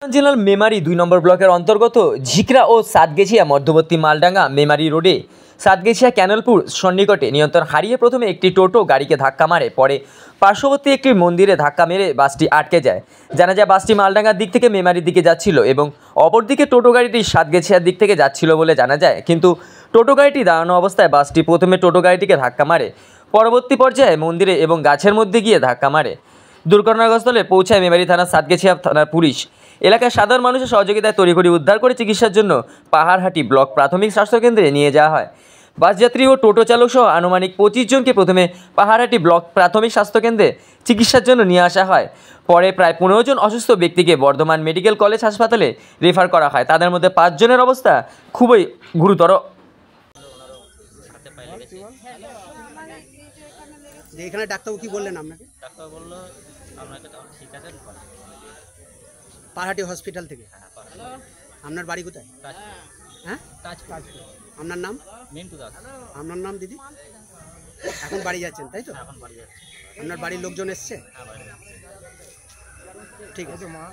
জেলার মেমারি 2 নম্বর ব্লকের অন্তর্গত ঝিকরা ও সাতগেছিয়া মধ্যবর্তী মালডাঙ্গা মেমারি রোডে সাতগেছিয়া ক্যানেলপুর সন্নিকটে নিয়ন্ত্রণ হারিয়ে প্রথমে একটি টোটো গাড়িকে ধাক্কা মারে, পরে পার্শ্ববর্তী একটি মন্দিরে ধাক্কা মেরে বাসটি আটকে যায়। জানা যায় বাসটি মালডাঙ্গার দিক থেকে মেমারির দিকে যাচ্ছিল এবং অপরদিকে টোটো গাড়িটি সাতগেছিয়ার দিক থেকে যাচ্ছিল বলে জানা যায়। কিন্তু টোটো গাড়িটি দাঁড়ানো অবস্থায় বাসটি প্রথমে টোটো গাড়িটিকে ধাক্কা মারে, পরবর্তী পর্যায়ে মন্দিরে এবং গাছের মধ্যে গিয়ে ধাক্কা মারে। দুর্ঘটনাস্থলে পৌঁছায় মেমারি থানার সাতগেছিয়া থানার পুলিশ। এলাকার সাধারণ মানুষের সহযোগিতায় তড়িঘড়ি উদ্ধার করে চিকিৎসার জন্য পাহাড়হাটি ব্লক প্রাথমিক স্বাস্থ্যকেন্দ্রে নিয়ে যাওয়া হয়। বাসযাত্রী ও টোটো চালক সহ আনুমানিক 25 জনকে প্রথমে পাহাড়হাটি ব্লক প্রাথমিক স্বাস্থ্যকেন্দ্রে চিকিৎসার জন্য নিয়ে আসা হয়। পরে প্রায় 15 জন অসুস্থ ব্যক্তিকে বর্ধমান মেডিকেল কলেজ হাসপাতালে রেফার করা হয়। তাদের মধ্যে 5 জনের অবস্থা খুবই গুরুতর। এখানে ডাক্তারবাবু কি বললেন আপনাকে? ডাক্তার বললো আপনাকে ঠিক আছে, পাহাড়হাটি হসপিটাল থেকে। আপনার বাড়ি কোথায়? হ্যাঁ, আপনার নাম? মিন্টু দাস। আপনার নাম দিদি? এখন বাড়ি যাচ্ছেন তাই তো? এখন বাড়ি যাচ্ছে। আপনার বাড়ির লোকজন এসছে? হ্যাঁ, বাড়ি যাচ্ছে। ঠিক আছে মা।